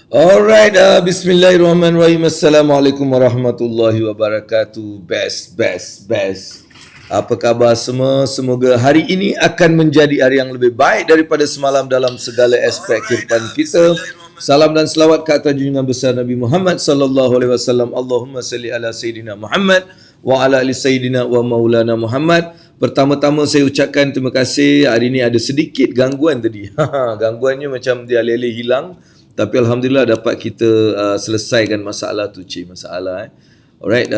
Alright, bismillahirrahmanirrahim. Assalamualaikum warahmatullahi wabarakatuh. Best. Apa khabar semua? Semoga hari ini akan menjadi hari yang lebih baik daripada semalam dalam segala aspek kehidupan kita. Salam dan selawat ke atas junjungan besar Nabi Muhammad sallallahu alaihi wasallam. Allahumma salli ala sayidina Muhammad wa ala ali sayidina wa maulana Muhammad. Pertama-tama saya ucapkan terima kasih. Hari ini ada sedikit gangguan tadi. Gangguannya macam dia alih-alih hilang. Tapi Alhamdulillah dapat kita selesaikan masalah tu, masalah. Alright,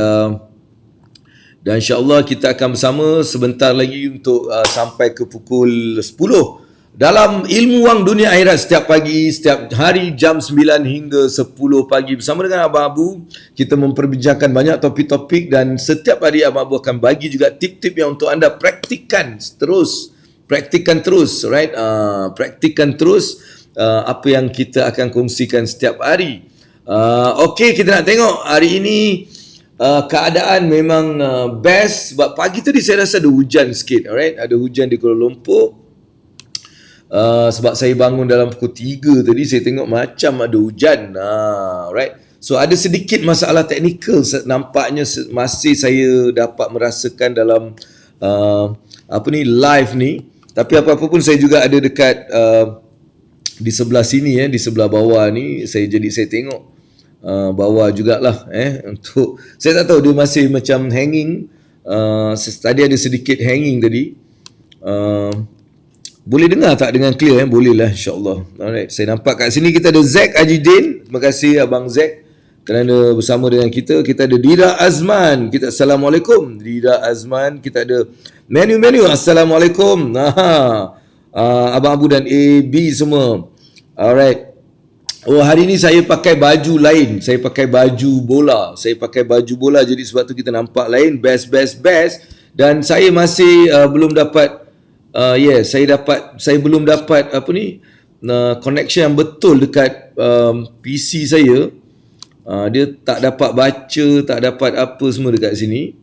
dan insyaAllah kita akan bersama sebentar lagi untuk sampai ke pukul 10 dalam Ilmu Wang Dunia Akhirat setiap pagi, setiap hari jam 9 hingga 10 pagi bersama dengan Abang Abu. Kita memperbincangkan banyak topik-topik dan setiap hari Abang Abu akan bagi juga tip-tip yang untuk anda praktikan terus, right? Praktikan terus apa yang kita akan kongsikan setiap hari. Okey, kita nak tengok hari ini keadaan memang best sebab pagi tadi saya rasa ada hujan sikit, alright? Ada hujan di Kuala Lumpur. Sebab saya bangun dalam pukul 3 tadi, saya tengok macam ada hujan. Right. So ada sedikit masalah teknikal nampaknya masih saya dapat merasakan dalam live ni. Tapi apa-apa pun saya juga ada dekat di sebelah sini, di sebelah bawah ni saya tengok bawah jugalah untuk saya tak tahu dia masih macam hanging. Tadi ada sedikit hanging tadi. Boleh dengar tak dengan clear? Boleh lah, insyaAllah. Alright, saya nampak kat sini kita ada Zack Ajidin. Terima kasih Abang Zack kerana bersama dengan kita. Kita ada Dira Azman. Kita Assalamualaikum Dira Azman. Kita ada Menu. Assalamualaikum. Abang Abu dan AB semua. Alright. Oh, hari ni saya pakai baju lain. Saya pakai baju bola. Jadi sebab tu kita nampak lain. Best. Dan saya masih belum dapat saya belum dapat connection yang betul dekat PC saya. Dia tak dapat baca, tak dapat apa semua dekat sini.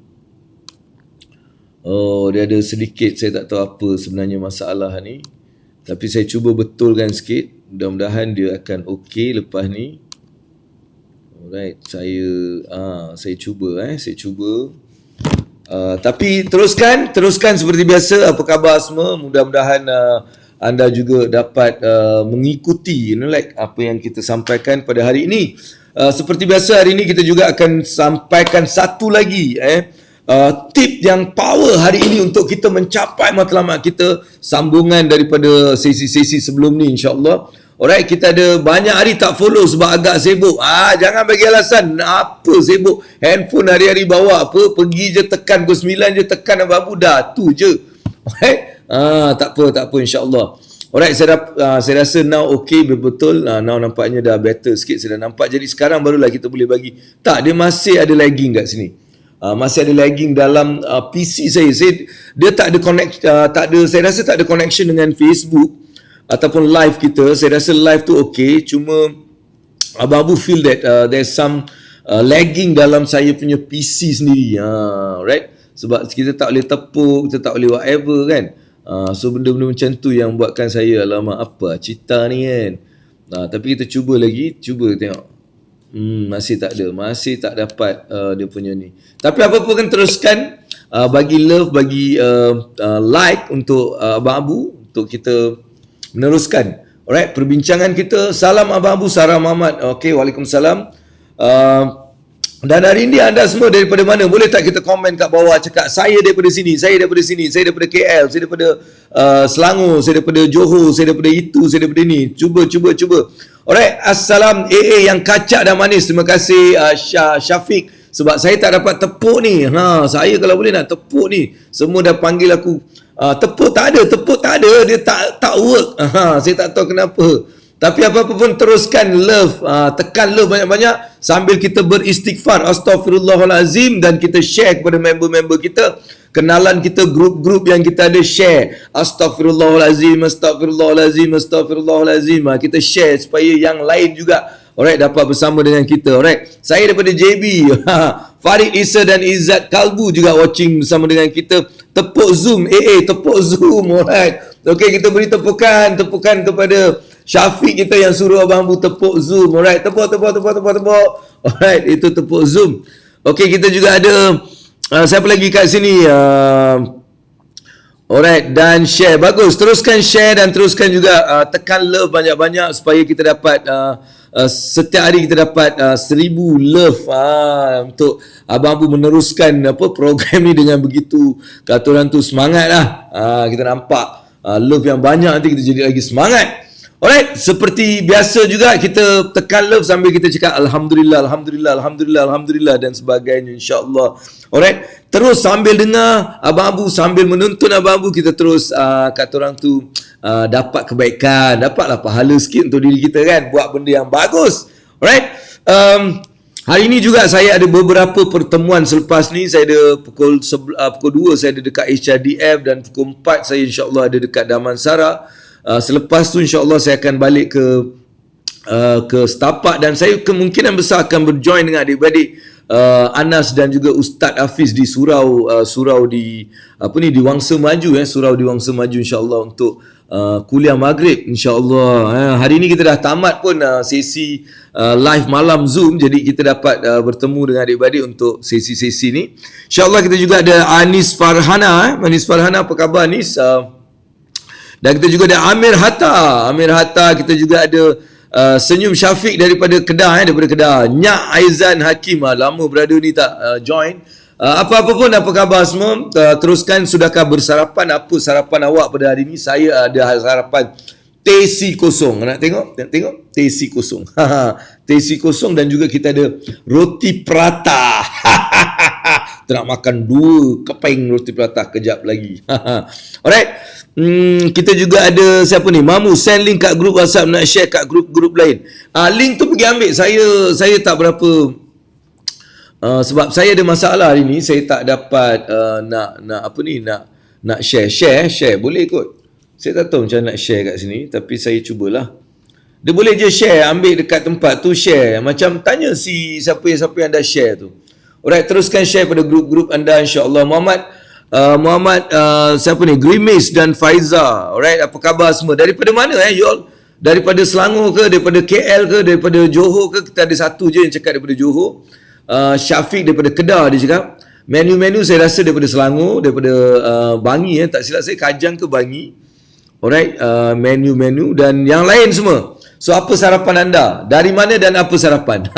Oh, dia ada sedikit, saya tak tahu apa sebenarnya masalah ni. Tapi saya cuba betulkan sikit. Mudah-mudahan dia akan okey lepas ni. Alright, saya cuba. Tapi teruskan seperti biasa. Apa khabar semua? Mudah-mudahan anda juga dapat mengikuti apa yang kita sampaikan pada hari ini. Seperti biasa hari ini kita juga akan sampaikan satu lagi tip yang power hari ini untuk kita mencapai matlamat kita, sambungan daripada sesi-sesi sebelum ni, insya-Allah. Alright, kita ada banyak hari tak follow sebab agak sibuk. Jangan bagi alasan apa sibuk. Handphone hari-hari bawa apa, pergi je tekan pukul 9 je tekan Abu dah tu je. Alright. Tak apa insya-Allah. Alright, saya rasa now okey betul. Now nampaknya dah better sikit, saya dah nampak. Jadi sekarang barulah kita boleh bagi. Tak, dia masih ada lagging kat sini. Masih ada lagging dalam PC saya. Dia tak ada saya rasa tak ada connection dengan Facebook ataupun live kita. Saya rasa live tu okey, cuma Abang Abu feel that there's some lagging dalam saya punya PC sendiri. Right? Sebab kita tak boleh tepuk, kita tak boleh whatever kan. So benda-benda macam tu yang buatkan saya alamak apa cerita ni kan. Tapi kita cuba tengok. Masih tak dapat dia punya ni. Tapi apa-apa kan teruskan bagi love, bagi like untuk Abang Abu untuk kita meneruskan. Alright, perbincangan kita. Salam Abang Abu, Sarah Muhammad. Okey, Waalaikumsalam. Dan hari ini anda semua daripada mana? Boleh tak kita komen kat bawah, cakap saya daripada sini, saya daripada KL, saya daripada Selangor, saya daripada Johor, saya daripada itu, saya daripada ini. Cuba. Alright, Assalam AA yang kacak dan manis. Terima kasih Syafiq. Sebab saya tak dapat tepuk ni. Saya kalau boleh nak tepuk ni. Semua dah panggil aku. Tepuk tak ada. Dia tak work. Saya tak tahu kenapa. Tapi apa-apa pun teruskan love. Tekan love banyak-banyak. Sambil kita beristighfar. Astaghfirullahalazim. Dan kita share kepada member-member kita. Kenalan kita, grup-grup yang kita ada share. Astaghfirullahalazim. Kita share supaya yang lain juga alright dapat bersama dengan kita. Alright. Saya daripada JB. Farid Isa dan Izzat Kalbu juga watching bersama dengan kita. Tepuk Zoom. Tepuk Zoom. Alright. Okey, kita beri tepukan kepada Syafiq kita yang suruh Abang Bu tepuk Zoom. Alright, tepuk. Alright, itu tepuk Zoom. Okey, kita juga ada siapa lagi kat sini? Alright, dan share. Bagus, teruskan share dan teruskan juga tekan love banyak-banyak supaya kita dapat setiap hari kita dapat 1000 love untuk Abang Bu meneruskan program ni dengan begitu kata orang tu semangat lah. Kita nampak love yang banyak, nanti kita jadi lagi semangat. Alright, seperti biasa juga kita tekan love sambil kita cakap Alhamdulillah, Alhamdulillah, Alhamdulillah, Alhamdulillah dan sebagainya, insyaAllah. Alright, terus sambil dengar Abang Abu, sambil menuntun Abang Abu, kita terus kata orang tu dapat kebaikan, dapatlah pahala sikit untuk diri kita kan, buat benda yang bagus. Alright, hari ini juga saya ada beberapa pertemuan selepas ni. Saya ada pukul 2 saya ada dekat HRDF dan pukul 4 saya insyaAllah ada dekat Damansara. Selepas tu insyaAllah saya akan balik ke Setapak dan saya kemungkinan besar akan berjoin dengan adik-beradik Anas dan juga Ustaz Hafiz di surau di di Wangsa Maju, surau di Wangsa Maju insyaAllah untuk kuliah maghrib insyaAllah. Hari ni kita dah tamat pun sesi live malam Zoom, jadi kita dapat bertemu dengan adik-beradik untuk sesi-sesi ni. InsyaAllah kita juga ada Anis Farhana. Anis Farhana, apa khabar Anis? Dan kita juga ada Amir Hatta. Kita juga ada Senyum Syafiq daripada Kedah, Nyak Aizan Hakim. Lama brother ni tak join. Apa-apa pun, apa khabar semua? Teruskan, sudahkah bersarapan? Apa sarapan awak pada hari ni? Saya ada sarapan tesi kosong. Nak tengok? Tesi kosong. Tesi kosong dan juga kita ada roti prata. Kita nak makan 2 keping roti prata kejap lagi. Alright. Kita juga ada siapa ni? Mamu, send link kat grup WhatsApp, nak share kat grup-grup lain. Link tu pergi ambil. Saya tak berapa sebab saya ada masalah hari ni. Saya tak dapat nak share boleh kot. Saya tak tahu macam nak share kat sini, tapi saya cubalah. Dia boleh je share, ambil dekat tempat tu share. Macam tanya siapa yang dah share tu. Alright, teruskan share pada grup-grup anda insya-Allah. Muhammad siapa ni? Grimis dan Faiza. Alright, apa khabar semua? Daripada mana you all? Daripada Selangor ke, daripada KL ke, daripada Johor ke? Kita ada satu je yang cakap daripada Johor. Syafiq daripada Kedah dia cakap. Menu-menu saya rasa daripada Selangor, daripada Bangi tak silap saya, Kajang ke Bangi. Alright, menu-menu dan yang lain semua. So apa sarapan anda? Dari mana dan apa sarapan?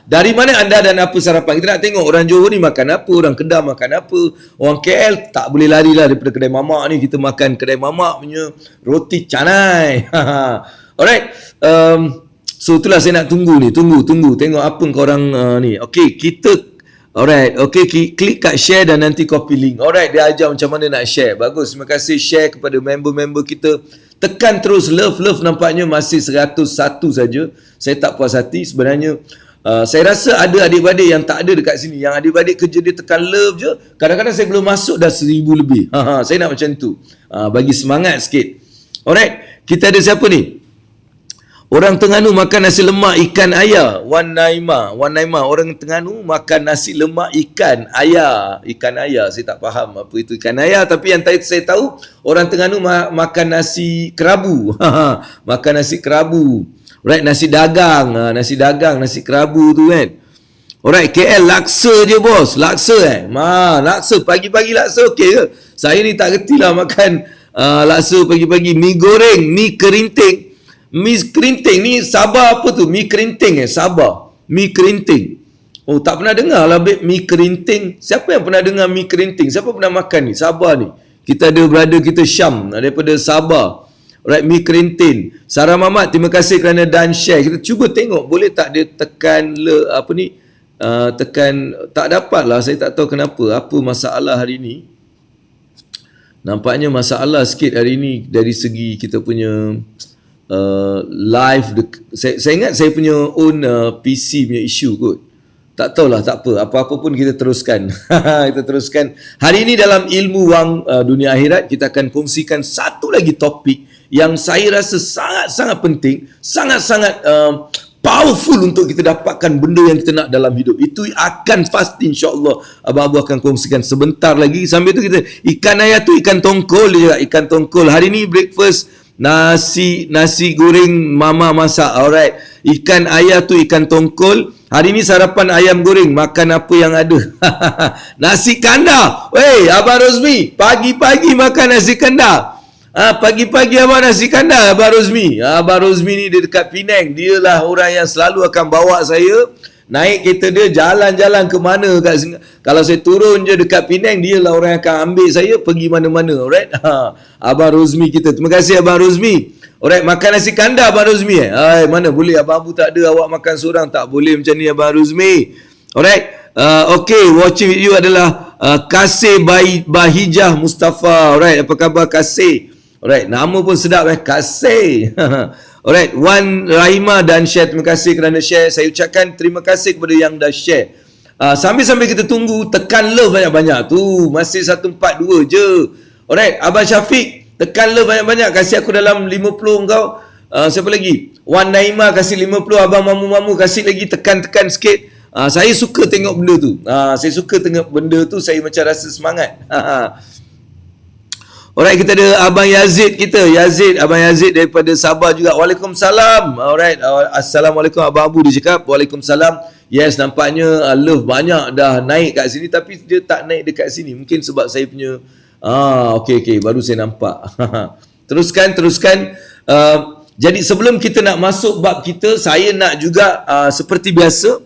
Dari mana anda dan apa sarapan? Kita nak tengok orang Johor ni makan apa, orang Kedah makan apa, orang KL tak boleh larilah daripada kedai mamak ni. Kita makan kedai mamak punya roti canai. Alright, so itulah saya nak tunggu tengok apa korang ni. Okay, alright, okay, klik kat share dan nanti copy link. Alright, dia ajar macam mana nak share. Bagus, terima kasih share kepada member-member kita. Tekan terus love, nampaknya masih 101 saja. Saya tak puas hati sebenarnya. Saya rasa ada adik-beradik yang tak ada dekat sini. Yang adik-beradik kerja dia tekan love je. Kadang-kadang saya belum masuk dah 1000 lebih. Saya nak macam tu. Bagi semangat sikit. Alright, kita ada siapa ni? Orang Terengganu makan nasi lemak ikan ayah. Wan Naima. Orang Terengganu makan nasi lemak ikan ayah. Ikan ayah, saya tak faham apa itu ikan ayah. Tapi yang saya tahu, orang Terengganu makan nasi kerabu. Makan nasi kerabu. Right, nasi dagang, nasi kerabu tu kan. Alright, KL laksa je bos. Laksa laksa. Pagi-pagi laksa okey ke? Saya ni tak reti lah makan laksa pagi-pagi. Mi goreng, mi kerinting. Mi kerinting ni Sabah apa tu? Mi kerinting Sabah. Mi kerinting. Oh, tak pernah dengar lah mi kerinting. Siapa yang pernah dengar mi kerinting? Siapa pernah makan ni? Sabah ni. Kita ada brother kita Syam daripada Sabah. Alright, mi kerinting. Sarah Mamat, terima kasih kerana dan share. Kita cuba tengok boleh tak dia tekan tekan, tak dapat lah. Saya tak tahu kenapa. Apa masalah hari ni? Nampaknya masalah sikit hari ni dari segi kita punya live. Saya ingat saya punya own PC punya issue kot. Tak tahulah, tak apa pun kita teruskan. Kita teruskan hari ini dalam ilmu wang dunia akhirat. Kita akan kongsikan satu lagi topik yang saya rasa sangat-sangat penting, sangat-sangat powerful untuk kita dapatkan benda yang kita nak dalam hidup. Itu akan pasti insya-Allah abang-abang akan kongsikan sebentar lagi. Sambil tu kita ikan ayah tu ikan tongkol dia, ikan tongkol. Hari ni breakfast Nasi goreng mama masak. Alright. Ikan ayah tu ikan tongkol. Hari ni sarapan ayam goreng. Makan apa yang ada. Nasi kandar. Wey, Abang Rozmi, pagi-pagi makan nasi kandar. Pagi-pagi abang nasi kandar, Abang Rozmi. Abang Rozmi ni dia dekat Penang. Dia lah orang yang selalu akan bawa saya naik kereta dia jalan-jalan ke mana kat kalau saya turun je dekat Penang, dia lah orang yang akan ambil saya pergi mana-mana. Alright. Abang Rozmi kita. Terima kasih Abang Rozmi. Alright, makan nasi kandar Abang Rozmi mana boleh Abang Abu tak ada, awak makan seorang tak boleh macam ni Abang Rozmi. Alright. Okay, watching with you adalah Kasih Bahijah Mustafa. Alright, apa khabar Kasih? Alright, nama pun sedap Kasih. Alright, Wan Rahima dan share. Terima kasih kerana share. Saya ucapkan terima kasih kepada yang dah share. Sambil-sambil kita tunggu, tekan love banyak-banyak tu. Masih 142 je. Alright, Abang Syafiq, tekan love banyak-banyak. Kasih aku dalam 50 kau. Siapa lagi? Wan Naima kasih 50. Abang Mamu kasih lagi, tekan-tekan sikit. Saya suka tengok benda tu. Saya suka tengok benda tu, saya macam rasa semangat. Alright, kita ada Abang Yazid kita. Abang Yazid daripada Sabah juga. Waalaikumsalam. Alright. Assalamualaikum Abang Abu, dia cakap. Waalaikumsalam. Yes, nampaknya love banyak dah naik kat sini, tapi dia tak naik dekat sini. Mungkin sebab saya punya okey, baru saya nampak. Teruskan. Jadi sebelum kita nak masuk bab kita, saya nak juga seperti biasa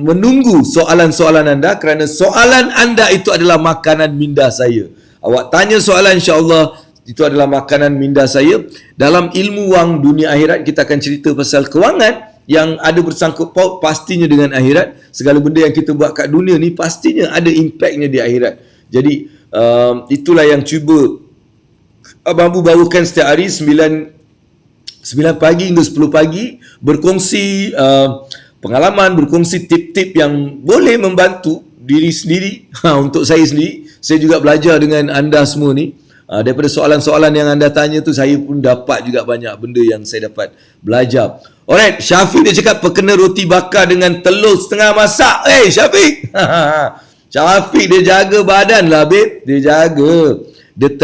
menunggu soalan-soalan anda, kerana soalan anda itu adalah makanan minda saya. Awak tanya soalan, insya-Allah itu adalah makanan minda saya. Dalam ilmu wang dunia akhirat, kita akan cerita pasal kewangan yang ada bersangkut paut pastinya dengan akhirat. Segala benda yang kita buat kat dunia ni pastinya ada impaknya di akhirat. Jadi itulah yang cuba Abang Abu bawakan setiap hari 9 pagi hingga 10 pagi, berkongsi pengalaman, berkongsi tip-tip yang boleh membantu diri sendiri, untuk saya sendiri. Saya juga belajar dengan anda semua ni. Daripada soalan-soalan yang anda tanya tu, saya pun dapat juga banyak benda yang saya dapat belajar. Alright, Syafiq dia cakap perkena roti bakar dengan telur setengah masak. Syafiq. Syafiq dia jaga badan lah, babe. Dia jaga. Dia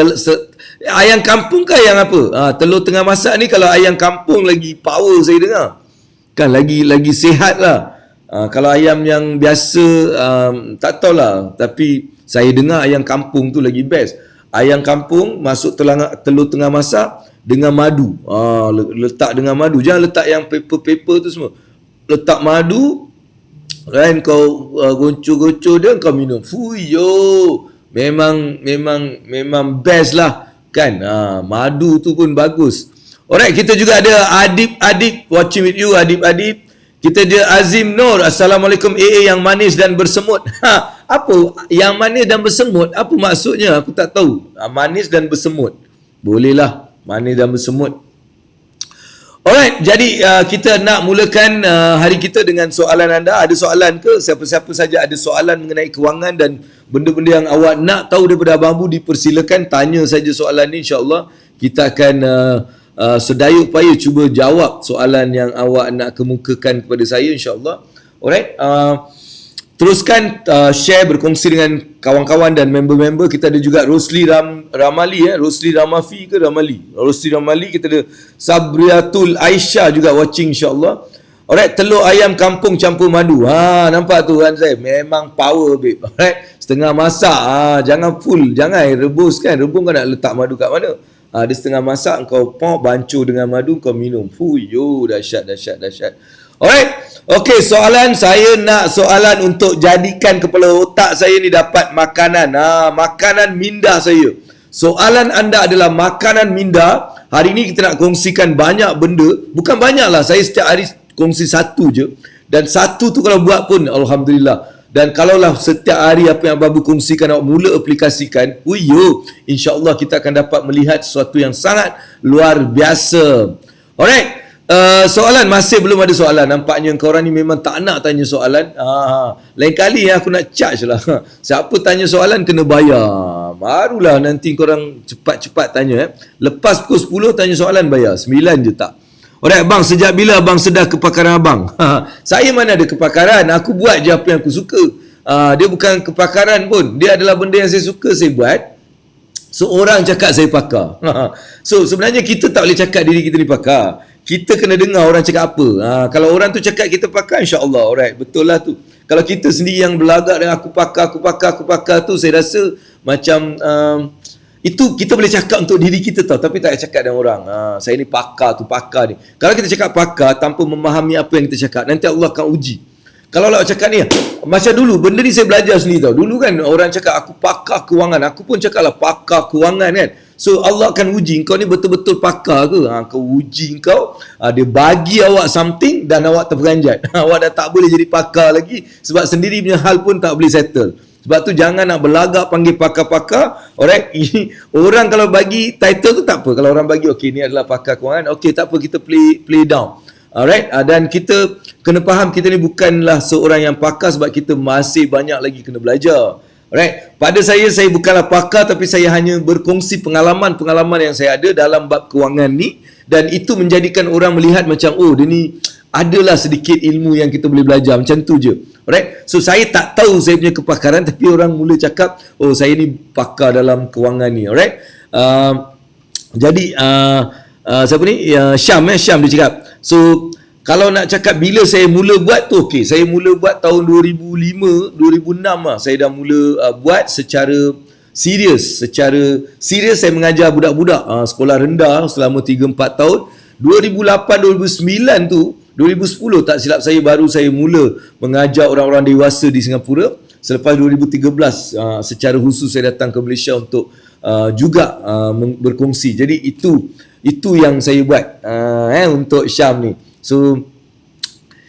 ayam kampung ke yang apa? Telur tengah masak ni, kalau ayam kampung lagi power saya dengar. Kan lagi sihat lah. Kalau ayam yang biasa tak tahulah, tapi saya dengar ayam kampung tu lagi best. Ayam kampung masuk telur tengah masak dengan madu. Letak dengan madu. Jangan letak yang paper tu semua. Letak madu, kan, kau goncur-goncur dia, kau minum. Fuyo. Memang best lah, kan. Madu tu pun bagus. Alright, kita juga ada Adib watching with you, Adib. Kita ada Azim Nur. Assalamualaikum AA yang manis dan bersemut. Apa yang manis dan bersemut? Apa maksudnya? Aku tak tahu. Manis dan bersemut. Bolehlah, manis dan bersemut. Alright, jadi kita nak mulakan hari kita dengan soalan anda. Ada soalan ke? Siapa-siapa saja ada soalan mengenai kewangan dan benda-benda yang awak nak tahu daripada Abang Abu, dipersilakan tanya saja soalan ni. InsyaAllah kita akan sedaya upaya cuba jawab soalan yang awak nak kemukakan kepada saya, insyaAllah. Alright, teruskan share, berkongsi dengan kawan-kawan dan member-member. Kita ada juga Rosli Ramali, Rosli Ramafi ke Ramali? Rosli Ramali. Kita ada Sabriatul Aisyah juga watching, insyaAllah. Alright, telur ayam kampung campur madu. Nampak tu kan saya? Memang power, babe. Alright, setengah masak. Jangan full, jangan rebus kan. Rebus kau nak letak madu kat mana? Dia setengah masak, kau bancur dengan madu, kau minum. Fuyo, dahsyat. Alright. Okey, saya nak soalan untuk jadikan kepala otak saya ni dapat makanan. Makanan minda saya. Soalan anda adalah makanan minda. Hari ni kita nak kongsikan banyak benda. Bukan banyak lah, saya setiap hari kongsi satu je. Dan satu tu kalau buat pun, Alhamdulillah. Dan kalaulah setiap hari apa yang Abang Abu kongsikan awak mula aplikasikan, insya-Allah kita akan dapat melihat sesuatu yang sangat luar biasa. Alright. Soalan masih belum ada soalan. Nampaknya korang ni memang tak nak tanya soalan. Lain kali aku nak charge lah. Siapa tanya soalan kena bayar. Barulah nanti korang cepat-cepat tanya. Lepas pukul 10 tanya soalan bayar. 9 je tak. Alright, abang, sejak bila abang sedar kepakaran abang? Saya mana ada kepakaran. Aku buat je apa yang aku suka. Dia bukan kepakaran pun. Dia adalah benda yang saya suka, saya buat. Seorang cakap saya pakar. So sebenarnya kita tak boleh cakap diri kita ni pakar. Kita kena dengar orang cakap apa. Kalau orang tu cakap kita pakar, insya-Allah, alright, betul lah tu. Kalau kita sendiri yang berlagak dengan aku pakar tu, saya rasa macam itu kita boleh cakap untuk diri kita tau, tapi tak cakap dengan orang. Saya ni pakar ni. Kalau kita cakap pakar tanpa memahami apa yang kita cakap, nanti Allah akan uji. Kalau awak cakap ni, macam dulu, benda ni saya belajar sendiri tau. Dulu kan orang cakap aku pakar kewangan, aku pun cakap lah pakar kewangan kan. So Allah akan uji kau ni betul-betul pakar ke? Kau uji kau, dia bagi awak something dan awak terperanjat. Awak dah tak boleh jadi pakar lagi sebab sendiri punya hal pun tak boleh settle. Sebab tu jangan nak berlagak panggil pakar-pakar. Alright, orang kalau bagi title tu tak apa. Kalau orang bagi okey ni adalah pakar kewangan, okey tak apa, kita play down. Alright, dan kita kena faham kita ni bukanlah seorang yang pakar sebab kita masih banyak lagi kena belajar. Alright, pada saya bukanlah pakar tapi saya hanya berkongsi pengalaman-pengalaman yang saya ada dalam bab kewangan ni, dan itu menjadikan orang melihat macam oh dia ni adalah sedikit ilmu yang kita boleh belajar, macam tu je. Alright, so saya tak tahu saya punya kepakaran tapi orang mula cakap oh saya ni pakar dalam kewangan ni. Alright, jadi siapa ni? Syam dia cakap. So kalau nak cakap bila saya mula buat tu, okey, saya mula buat tahun 2005, 2006 lah. Saya dah mula buat secara serius. Secara serius saya mengajar budak-budak sekolah rendah selama 3-4 tahun. 2008, 2009 tu, 2010 tak silap saya baru saya mula mengajar orang-orang dewasa di Singapura. Selepas 2013 secara khusus saya datang ke Malaysia untuk juga berkongsi. Jadi itu yang saya buat untuk Syam ni. So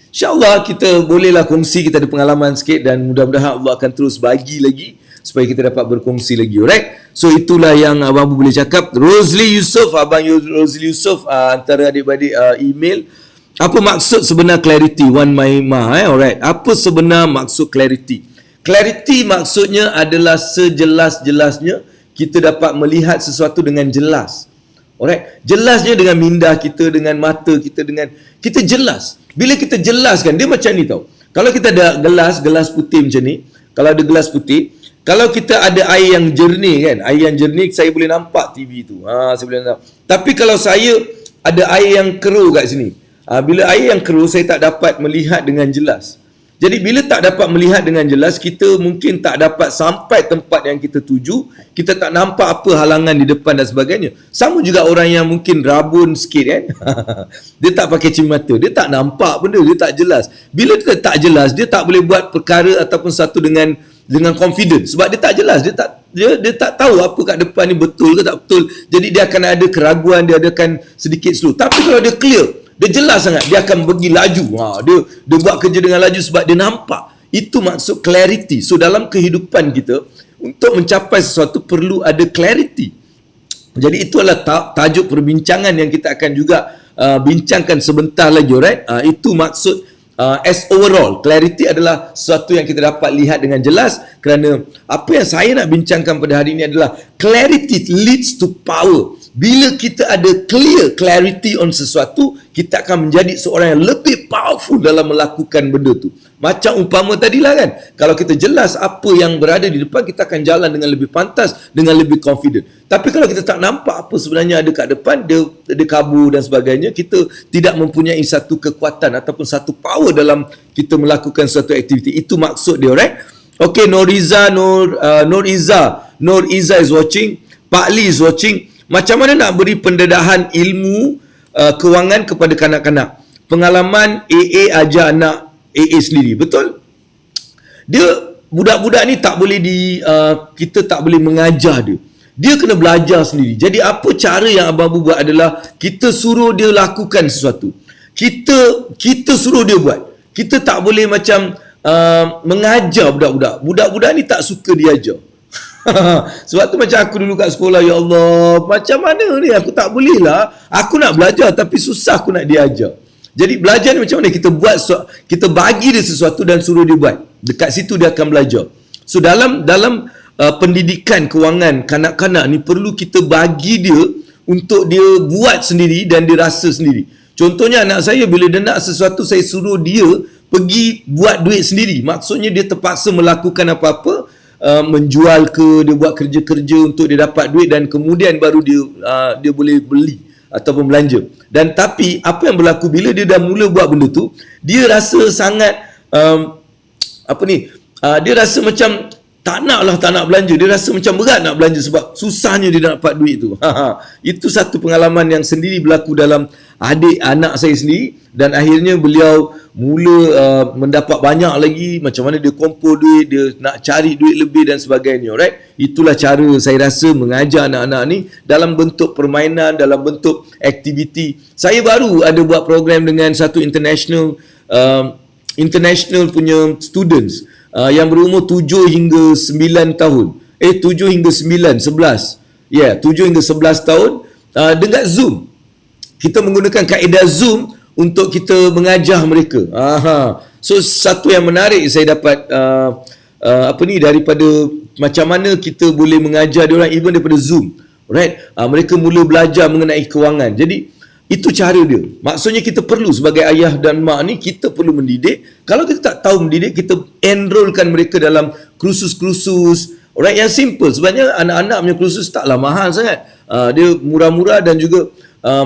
insyaAllah kita bolehlah kongsi, kita ada pengalaman sikit dan mudah-mudahan Allah akan terus bagi lagi supaya kita dapat berkongsi lagi. Alright, so itulah yang Abang boleh cakap. Rosli Yusof, Abang Rosli Yusof, antara adik-adik email, apa maksud sebenar clarity? Wan Maima, alright, apa sebenar maksud clarity? Clarity maksudnya adalah sejelas-jelasnya kita dapat melihat sesuatu dengan jelas. Alright, jelasnya dengan minda kita, dengan mata kita, dengan kita jelas. Bila kita jelaskan, dia macam ni tau. Kalau kita ada gelas putih macam ni, kalau ada gelas putih, kalau kita ada air yang jernih kan, air yang jernih saya boleh nampak TV tu. Saya boleh nampak. Tapi kalau saya ada air yang keruh kat sini, bila air yang keruh saya tak dapat melihat dengan jelas. Jadi bila tak dapat melihat dengan jelas, kita mungkin tak dapat sampai tempat yang kita tuju, kita tak nampak apa halangan di depan dan sebagainya. Sama juga orang yang mungkin rabun sikit kan. Dia tak pakai cermin mata, dia tak nampak benda, dia tak jelas. Bila dia tak jelas, dia tak boleh buat perkara ataupun satu dengan confidence sebab dia tak jelas, dia tak tahu apa kat depan ni betul ke tak betul. Jadi dia akan ada keraguan, dia akan sedikit slow. Tapi kalau dia clear, dia jelas sangat, dia akan pergi laju. Dia buat kerja dengan laju sebab dia nampak. Itu maksud clarity. So dalam kehidupan kita, untuk mencapai sesuatu perlu ada clarity. Jadi itu adalah tajuk perbincangan yang kita akan juga bincangkan sebentar lagi, alright? Itu maksud as overall. Clarity adalah sesuatu yang kita dapat lihat dengan jelas, kerana apa yang saya nak bincangkan pada hari ini adalah clarity leads to power. Bila kita ada clarity on sesuatu, kita akan menjadi seorang yang lebih powerful dalam melakukan benda tu. Macam umpama tadilah kan, kalau kita jelas apa yang berada di depan, kita akan jalan dengan lebih pantas, dengan lebih confident. Tapi kalau kita tak nampak apa sebenarnya ada kat depan, dia kabur dan sebagainya, kita tidak mempunyai satu kekuatan ataupun satu power dalam kita melakukan suatu aktiviti. Itu maksud dia, right? Okay, Nur Iza is watching, Pak Lee is watching. Macam mana nak beri pendedahan ilmu kewangan kepada kanak-kanak? Pengalaman AA ajar anak AA sendiri. Betul? Dia budak-budak ni tak boleh kita tak boleh mengajar dia. Dia kena belajar sendiri. Jadi apa cara yang Abang Abu buat adalah kita suruh dia lakukan sesuatu. Kita suruh dia buat. Kita tak boleh macam mengajar budak-budak. Budak-budak ni tak suka diajar. Sebab tu macam aku dulu kat sekolah, ya Allah, macam mana ni, aku tak boleh lah, aku nak belajar tapi susah aku nak diajar. Jadi belajar ni macam mana, kita bagi dia sesuatu dan suruh dia buat. Dekat situ dia akan belajar. So dalam pendidikan kewangan kanak-kanak ni perlu kita bagi dia untuk dia buat sendiri dan dia rasa sendiri. Contohnya anak saya, bila dia nak sesuatu, saya suruh dia pergi buat duit sendiri. Maksudnya dia terpaksa melakukan apa-apa menjual ke, dia buat kerja-kerja untuk dia dapat duit dan kemudian baru dia boleh beli ataupun belanja. Dan tapi apa yang berlaku bila dia dah mula buat benda tu, dia rasa sangat dia rasa macam tak nak belanja. Dia rasa macam berat nak belanja sebab susahnya dia nak dapat duit tu. Itu satu pengalaman yang sendiri berlaku dalam anak saya sendiri, dan akhirnya beliau mula mendapat banyak lagi, macam mana dia kumpul duit, dia nak cari duit lebih dan sebagainya. Right? Itulah cara saya rasa mengajar anak-anak ni dalam bentuk permainan, dalam bentuk aktiviti. Saya baru ada buat program dengan satu international punya students yang berumur 7 hingga 9 tahun. 7 hingga 9, 11. 7 hingga 11 tahun dengan Zoom. Kita menggunakan kaedah Zoom untuk kita mengajar mereka. So satu yang menarik saya dapat daripada macam mana kita boleh mengajar dia orang even daripada Zoom. Right? Mereka mula belajar mengenai kewangan. Jadi itu cara dia. Maksudnya kita perlu sebagai ayah dan mak ni, kita perlu mendidik. Kalau kita tak tahu mendidik, kita enrollkan mereka dalam kursus-kursus. Alright, yang simple. Sebenarnya anak-anak punya kursus taklah mahal sangat. Dia murah-murah dan juga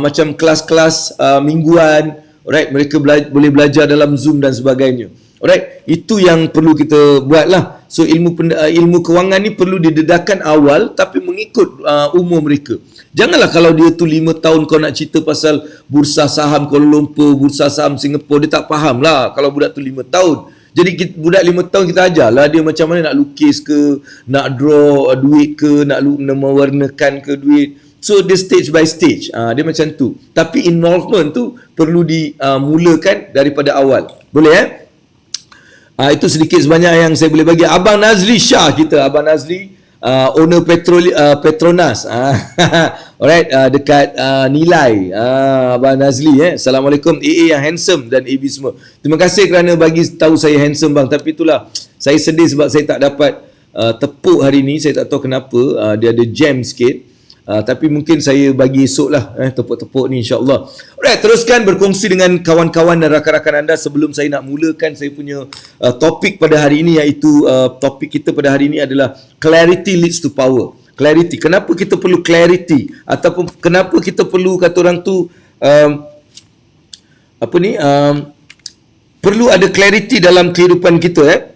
macam kelas-kelas mingguan. Alright, mereka boleh belajar dalam Zoom dan sebagainya. Alright, itu yang perlu kita buat lah. So ilmu kewangan ni perlu didedahkan awal tapi mengikut umur mereka. Janganlah kalau dia tu 5 tahun kau nak cerita pasal bursa saham Kuala Lumpur, bursa saham Singapura, dia tak faham lah kalau budak tu 5 tahun. Jadi budak 5 tahun kita ajarlah dia macam mana nak lukis ke, nak draw duit ke, nak mewarnakan ke duit. So dia stage by stage, dia macam tu. Tapi involvement tu perlu dimulakan daripada awal. Boleh itu sedikit sebanyak yang saya boleh bagi. Abang Nazli Shah kita, Abang Nazli owner Petronas alright, dekat Nilai. Abang Nazli Assalamualaikum. AA yang handsome dan AB semua, terima kasih kerana bagi tahu saya handsome bang. Tapi itulah saya sedih sebab saya tak dapat tepuk hari ni. Saya tak tahu kenapa, dia ada jam sikit. Tapi mungkin saya bagi esok lah tepuk-tepuk ni insyaAllah. Alright, teruskan berkongsi dengan kawan-kawan dan rakan-rakan anda sebelum saya nak mulakan saya punya topik pada hari ini, iaitu topik kita pada hari ini adalah clarity leads to power. Clarity. Kenapa kita perlu clarity? Ataupun kenapa kita perlu, kata orang tu perlu ada clarity dalam kehidupan kita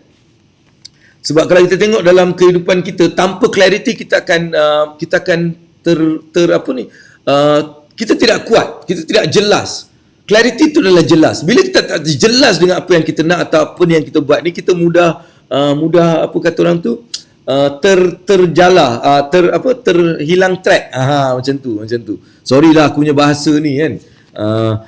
Sebab kalau kita tengok dalam kehidupan kita, tanpa clarity kita akan kita tidak kuat, kita tidak jelas. Clarity itu adalah jelas. Bila kita tak jelas dengan apa yang kita nak atau apa yang kita buat ni, kita mudah apa kata orang tu, terhilang track. Macam tu. Sorry lah aku punya bahasa ni kan.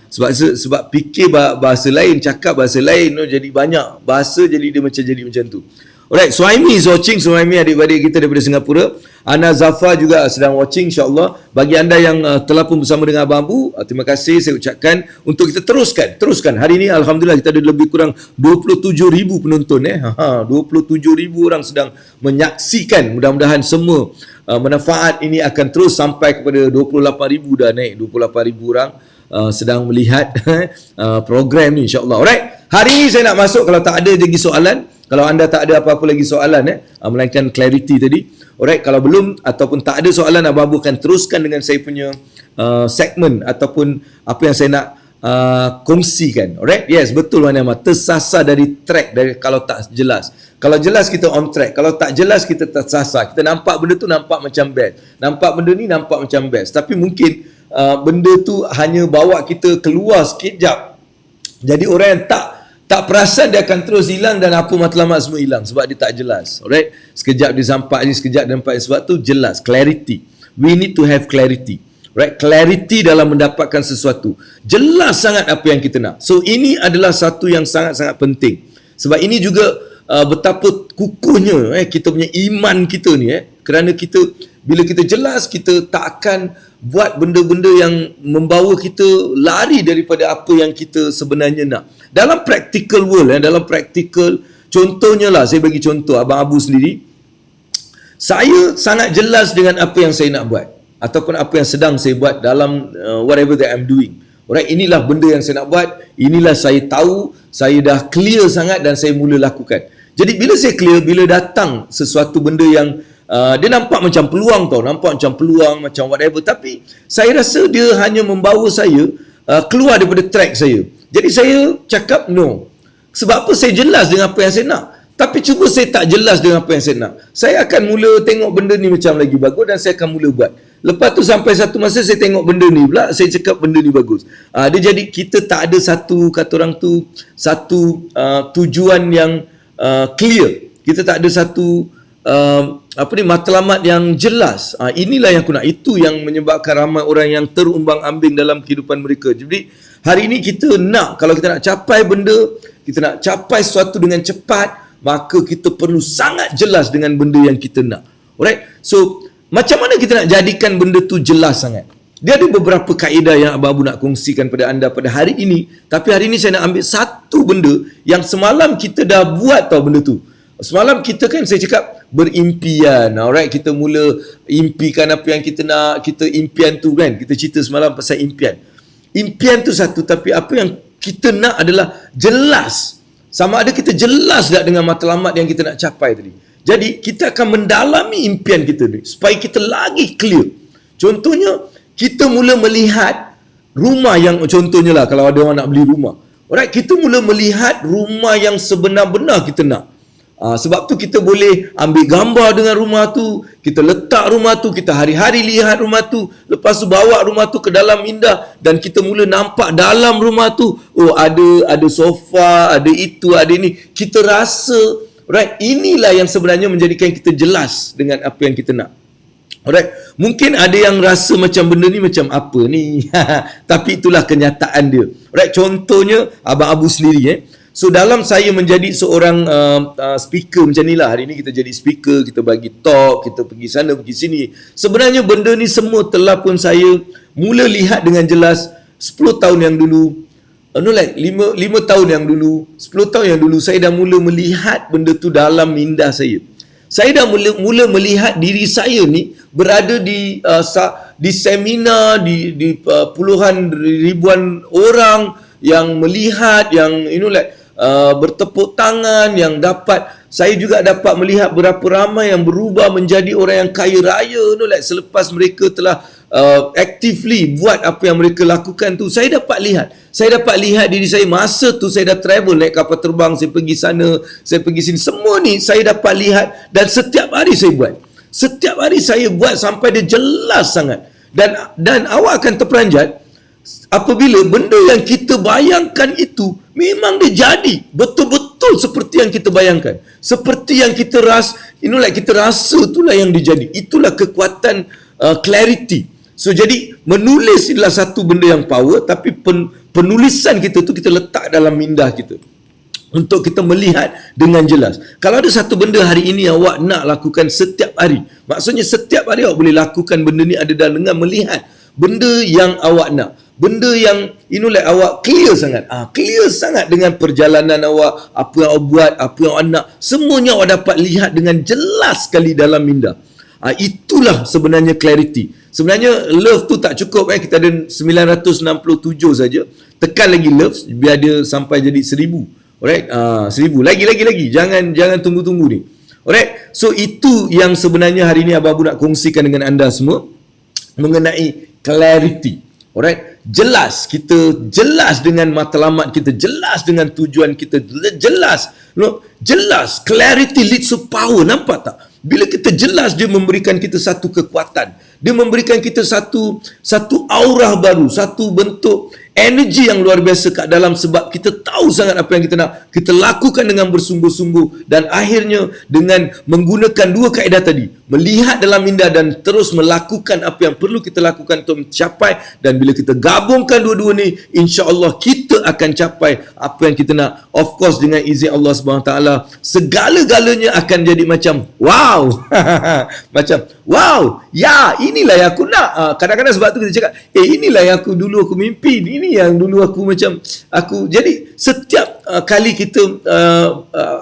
Sebab fikir bahasa lain, cakap bahasa lain, jadi banyak bahasa, jadi dia macam tu. Alright, Suhaimi is watching. Suhaimi adik-adik kita daripada Singapura. Ana Zafar juga sedang watching, insyaAllah. Bagi anda yang telah pun bersama dengan Abang Abu, terima kasih saya ucapkan untuk kita teruskan. Hari ini Alhamdulillah kita ada lebih kurang 27,000 penonton 27,000 orang sedang menyaksikan. Mudah-mudahan semua manfaat ini akan terus sampai kepada 28,000, dah naik 28,000 orang sedang melihat program ni, insyaAllah. Alright, hari ini saya nak masuk, kalau tak ada lagi soalan, kalau anda tak ada apa-apa lagi soalan melainkan clarity tadi. Alright, kalau belum ataupun tak ada soalan, Abang Abu akan teruskan dengan saya punya segmen ataupun apa yang saya nak kongsikan. Alright, yes, betul Wan Ahmad, tersasar dari track, kalau tak jelas. Kalau jelas kita on track, kalau tak jelas kita tersasar. Kita nampak benda tu nampak macam best, nampak benda ni nampak macam best, tapi mungkin benda tu hanya bawa kita keluar sekejap. Jadi orang yang tak perasan, dia akan terus hilang dan apa matlamat semua hilang sebab dia tak jelas. Alright, sekejap dia sampai ni, sekejap dia nampak ni. Sebab tu jelas, clarity. We need to have clarity. Right, clarity dalam mendapatkan sesuatu. Jelas sangat apa yang kita nak. So ini adalah satu yang sangat-sangat penting. Sebab ini juga betapa kukuhnya kita punya iman kita ni kerana kita, bila kita jelas, kita tak akan buat benda-benda yang membawa kita lari daripada apa yang kita sebenarnya nak. Dalam practical world, dalam practical, contohnya lah, saya bagi contoh Abang Abu sendiri. Saya sangat jelas dengan apa yang saya nak buat ataupun apa yang sedang saya buat dalam whatever that I'm doing. Alright, inilah benda yang saya nak buat, inilah saya tahu, saya dah clear sangat dan saya mula lakukan. Jadi bila saya clear, bila datang sesuatu benda yang dia nampak macam peluang tau, nampak macam peluang, macam whatever, tapi saya rasa dia hanya membawa saya keluar daripada track saya. Jadi saya cakap no. Sebab apa? Saya jelas dengan apa yang saya nak. Tapi cuba saya tak jelas dengan apa yang saya nak. Saya akan mula tengok benda ni macam lagi bagus dan saya akan mula buat. Lepas tu sampai satu masa saya tengok benda ni pula, saya cakap benda ni bagus. Dia jadi kita tak ada satu, kata orang tu, satu tujuan yang clear. Kita tak ada satu matlamat yang jelas. Inilah yang aku nak. Itu yang menyebabkan ramai orang yang terumbang-ambing dalam kehidupan mereka. Jadi hari ini kita nak, kalau kita nak capai benda, kita nak capai sesuatu dengan cepat, maka kita perlu sangat jelas dengan benda yang kita nak. Alright? So, macam mana kita nak jadikan benda tu jelas sangat? Dia ada beberapa kaedah yang Abang Abu nak kongsikan pada anda pada hari ini. Tapi hari ini saya nak ambil satu benda yang semalam kita dah buat tau benda tu. Semalam kita kan, saya cakap berimpian. Alright, kita mula impikan apa yang kita nak. Kita impian tu kan, kita cerita semalam pasal impian. Impian tu satu, tapi apa yang kita nak adalah jelas. Sama ada kita jelas tak dengan matlamat yang kita nak capai tadi. Jadi kita akan mendalami impian kita ni supaya kita lagi clear. Contohnya, kita mula melihat rumah yang, contohnya lah kalau ada orang nak beli rumah. Alright, kita mula melihat rumah yang sebenar-benar kita nak. Sebab tu kita boleh ambil gambar dengan rumah tu, kita letak rumah tu, kita hari-hari lihat rumah tu, lepas tu bawa rumah tu ke dalam minda dan kita mula nampak dalam rumah tu, oh ada sofa, ada itu, ada ini. Kita rasa, right, inilah yang sebenarnya menjadikan kita jelas dengan apa yang kita nak. Alright, mungkin ada yang rasa macam benda ni macam apa ni, tapi itulah kenyataan dia. Alright, contohnya Abang Abu sendiri So dalam saya menjadi seorang speaker macam ni lah, hari ni kita jadi speaker, kita bagi talk, kita pergi sana, pergi sini. Sebenarnya benda ni semua telah pun saya mula lihat dengan jelas 10 tahun yang dulu, 5 tahun yang dulu, 10 tahun yang dulu, saya dah mula melihat benda tu dalam minda saya. Saya dah mula melihat diri saya ni berada di seminar, di puluhan ribuan orang yang melihat, yang bertepuk tangan, yang saya juga dapat melihat berapa ramai yang berubah menjadi orang yang kaya raya selepas mereka telah actively buat apa yang mereka lakukan tu. Saya dapat lihat diri saya masa tu. Saya dah travel, naik kapal terbang, saya pergi sana, saya pergi sini, semua ni saya dapat lihat dan setiap hari saya buat sampai dia jelas sangat. Dan awak akan terperanjat apabila benda yang kita bayangkan itu memang dia jadi betul-betul seperti yang kita bayangkan, seperti yang kita kita rasa, itulah yang dijadi. Itulah kekuatan clarity. So jadi menulis adalah satu benda yang power, tapi penulisan kita tu kita letak dalam minda kita untuk kita melihat dengan jelas. Kalau ada satu benda hari ini awak nak lakukan setiap hari, maksudnya setiap hari awak boleh lakukan benda ni adalah dengan melihat benda yang awak nak. Benda yang awak clear sangat dengan perjalanan awak, apa yang awak buat, apa yang awak nak, semuanya awak dapat lihat dengan jelas sekali dalam minda. Itulah sebenarnya clarity. Sebenarnya love tu tak cukup, kita ada 967 saja. Tekan lagi love biar dia sampai jadi 1000. Alright, 1000 lagi. Jangan tunggu-tunggu ni. Alright, so itu yang sebenarnya hari ni Abang Abu nak kongsikan dengan anda semua mengenai clarity. Alright, jelas, kita jelas dengan matlamat kita, jelas dengan tujuan kita, jelas. Jelas, clarity leads to power. Nampak tak? Bila kita jelas, dia memberikan kita satu kekuatan. Dia memberikan kita satu aura baru, satu bentuk energi yang luar biasa kat dalam, sebab kita tahu sangat apa yang kita nak, kita lakukan dengan bersungguh-sungguh, dan akhirnya dengan menggunakan dua kaedah tadi, melihat dalam minda dan terus melakukan apa yang perlu kita lakukan untuk mencapai. Dan bila kita gabungkan dua-dua ni, insya-Allah kita akan capai apa yang kita nak. Of course dengan izin Allah SWT, segala-galanya akan jadi macam wow. Macam wow, ya inilah yang aku nak. Kadang-kadang sebab tu kita cakap, inilah yang dulu aku mimpi, ini yang dulu aku macam aku. Jadi setiap kali kita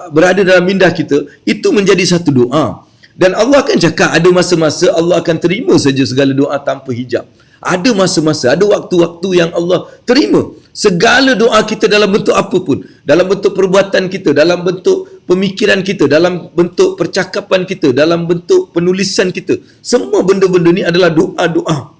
berada dalam minda kita, itu menjadi satu doa. Dan Allah akan cakap ada masa-masa Allah akan terima saja segala doa tanpa hijab. Ada masa-masa, ada waktu-waktu yang Allah terima segala doa kita dalam bentuk apa pun, dalam bentuk perbuatan kita, dalam bentuk pemikiran kita, dalam bentuk percakapan kita, dalam bentuk penulisan kita. Semua benda-benda ni adalah doa-doa.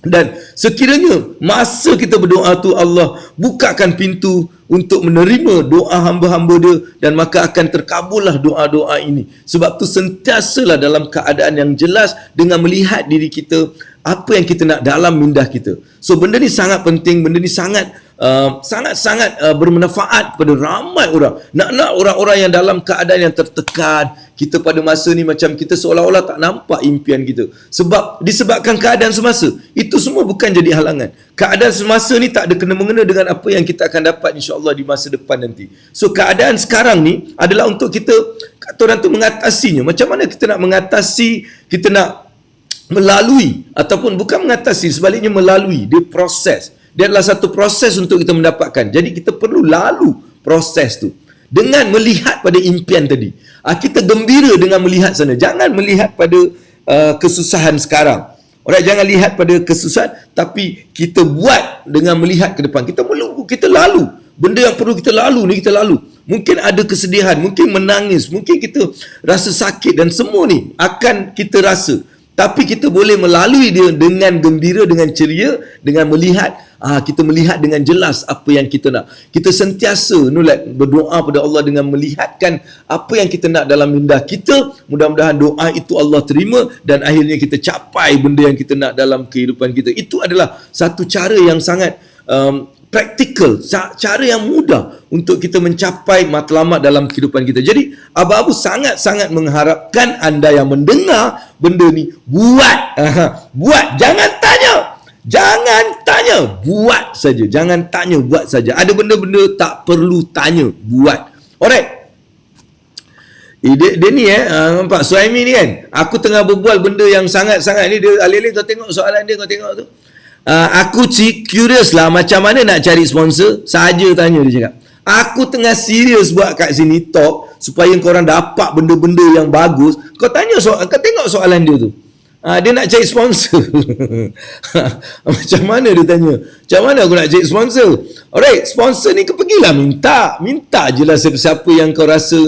Dan sekiranya masa kita berdoa tu Allah bukakan pintu untuk menerima doa hamba-hamba dia, dan maka akan terkabullah doa-doa ini. Sebab tu sentiasalah dalam keadaan yang jelas dengan melihat diri kita, apa yang kita nak dalam minda kita. So benda ni sangat penting, benda ni sangat bermanfaat kepada ramai orang. Nak orang-orang yang dalam keadaan yang tertekan. Kita pada masa ni macam kita seolah-olah tak nampak impian kita. Disebabkan keadaan semasa. Itu semua bukan jadi halangan. Keadaan semasa ni tak ada kena-mengena dengan apa yang kita akan dapat insya-Allah di masa depan nanti. So keadaan sekarang ni adalah untuk kita, kata orang tu, mengatasinya. Macam mana kita nak mengatasi, kita nak melalui, ataupun bukan mengatasi, sebaliknya melalui. Dia proses. Dia adalah satu proses untuk kita mendapatkan. Jadi kita perlu lalu proses tu dengan melihat pada impian tadi. Kita gembira dengan melihat sana. Jangan melihat pada kesusahan sekarang. Alright, jangan lihat pada kesusahan, tapi kita buat dengan melihat ke depan. Kita lalu. Benda yang perlu kita lalu ni kita lalu. Mungkin ada kesedihan, mungkin menangis, mungkin kita rasa sakit, dan semua ni akan kita rasa. Tapi kita boleh melalui dia dengan gembira, dengan ceria, dengan melihat, kita melihat dengan jelas apa yang kita nak. Kita sentiasa berdoa pada Allah dengan melihatkan apa yang kita nak dalam minda kita. Mudah-mudahan doa itu Allah terima, dan akhirnya kita capai benda yang kita nak dalam kehidupan kita. Itu adalah satu cara yang sangat praktikal, cara yang mudah untuk kita mencapai matlamat dalam kehidupan kita. Jadi Abu sangat-sangat mengharapkan anda yang mendengar benda ni buat. Buat, jangan tanya, buat saja. Jangan tanya, buat saja. Ada benda-benda tak perlu tanya, buat. Alright. Dia ni nampak Suhaimi ni kan, aku tengah berbual benda yang sangat-sangat ni, dia alih-alih kau tengok soalan dia, kau tengok tu. Aku curious lah macam mana nak cari sponsor. Saja tanya, dia cakap. Aku tengah serius buat kat sini talk supaya korang dapat benda-benda yang bagus. Kau tengok soalan dia tu. Dia nak cari sponsor. Macam mana dia tanya? Macam mana aku nak cari sponsor? Alright, sponsor ni kau pergilah minta je lah siapa yang kau rasa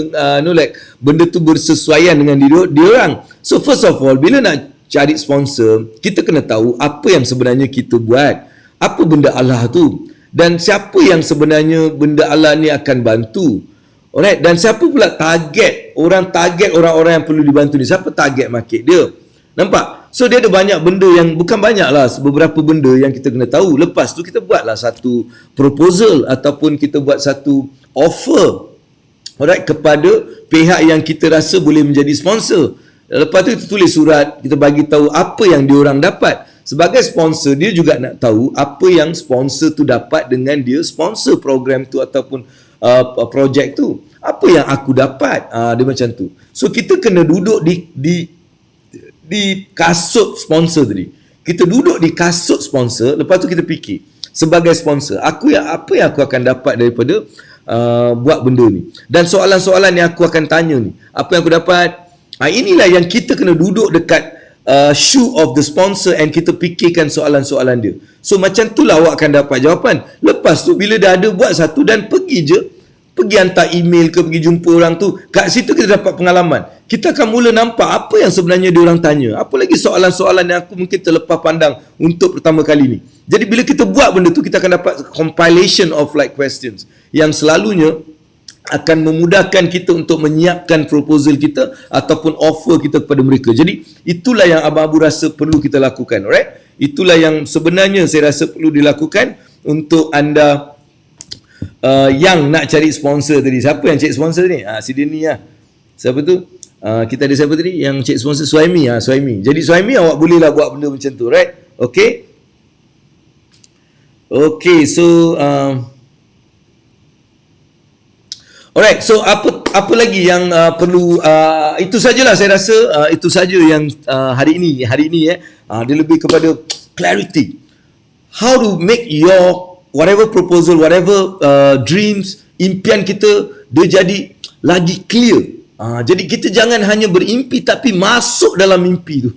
benda tu bersesuaian dengan dia orang. So first of all, bila nak cari sponsor, kita kena tahu apa yang sebenarnya kita buat. Apa benda Allah tu, dan siapa yang sebenarnya benda Allah ni akan bantu. Alright, dan siapa pula target orang-orang yang perlu dibantu ni. Siapa target market dia? Nampak? So dia ada banyak benda yang, bukan banyak lah, beberapa benda yang kita kena tahu. Lepas tu kita buatlah satu proposal ataupun kita buat satu offer, alright, kepada pihak yang kita rasa boleh menjadi sponsor. Lepas tu kita tulis surat, kita bagi tahu apa yang diorang dapat. Sebagai sponsor, dia juga nak tahu apa yang sponsor tu dapat dengan dia sponsor program tu ataupun projek tu. Apa yang aku dapat? Dia macam tu. So kita kena duduk di kasut sponsor tadi. Kita duduk di kasut sponsor, lepas tu kita fikir sebagai sponsor, apa yang aku akan dapat daripada buat benda ni. Dan soalan-soalan yang aku akan tanya ni, apa yang aku dapat? Inilah yang kita kena duduk dekat shoe of the sponsor and kita fikirkan soalan-soalan dia. So macam itulah awak akan dapat jawapan. Lepas tu bila dah ada, buat satu dan pergi hantar email ke, pergi jumpa orang tu. Kat situ kita dapat pengalaman. Kita akan mula nampak apa yang sebenarnya dia orang tanya. Apa lagi soalan-soalan yang aku mungkin terlepas pandang untuk pertama kali ni. Jadi bila kita buat benda tu, kita akan dapat compilation of questions yang selalunya akan memudahkan kita untuk menyiapkan proposal kita ataupun offer kita kepada mereka. Jadi itulah yang Abu rasa perlu kita lakukan. Alright? Itulah yang sebenarnya saya rasa perlu dilakukan untuk anda yang nak cari sponsor tadi. Siapa yang cari sponsor ni? Si dia ni lah. Siapa tu? Kita ada siapa tadi yang cari sponsor? Suhaimi. Suhaimi. Jadi Suhaimi, awak bolehlah buat benda macam tu. Right? Okay? Okay, so alright, so apa lagi yang perlu, itu sajalah saya rasa, itu saja yang hari ini dia lebih kepada clarity. How to make your whatever proposal, whatever dreams, impian kita, dia jadi lagi clear. Jadi kita jangan hanya berimpi tapi masuk dalam mimpi tu.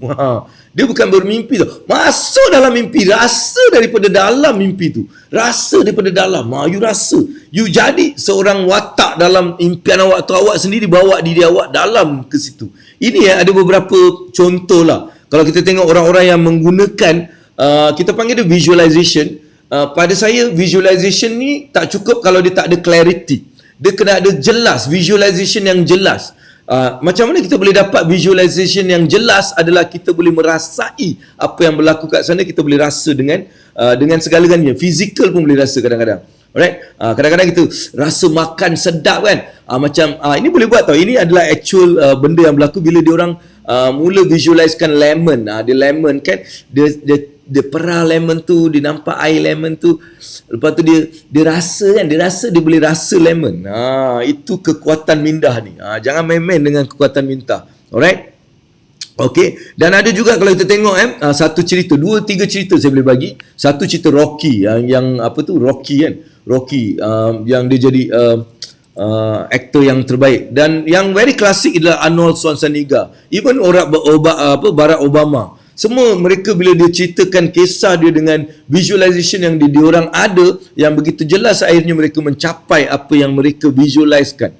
Dia bukan bermimpi tu, masuk dalam mimpi, rasa daripada dalam mimpi tu, rasa daripada dalam. You rasa, you jadi seorang watak dalam impian awak tu, awak sendiri bawa diri awak dalam ke situ. Ini ada beberapa contoh lah. Kalau kita tengok orang-orang yang menggunakan, kita panggil dia visualization. Pada saya visualization ni tak cukup kalau dia tak ada clarity. Dia kena ada jelas, visualization yang jelas. Macam mana kita boleh dapat visualization yang jelas adalah kita boleh merasai apa yang berlaku kat sana, kita boleh rasa dengan segala-galanya. Fizikal pun boleh rasa kadang-kadang. Alright? Kadang-kadang kita rasa makan sedap kan. Ini boleh buat tau. Ini adalah actual benda yang berlaku bila dia orang mula visualizekan lemon. Dia lemon kan, dia perah lemon tu, dia nampak air lemon tu, lepas tu dia rasa kan, dia boleh rasa lemon. Itu kekuatan minda ni. Jangan main-main dengan kekuatan minda. Alright? Okay. Dan ada juga kalau kita tengok satu cerita, 2-3 cerita saya boleh bagi. Satu cerita Rocky, yang apa tu, Rocky kan, Rocky yang dia jadi aktor yang terbaik. Dan yang very klasik adalah Arnold Schwarzenegger, even Barack Obama. Semua mereka bila dia ceritakan kisah dia dengan visualization yang diorang ada, yang begitu jelas, akhirnya mereka mencapai apa yang mereka visualizekan.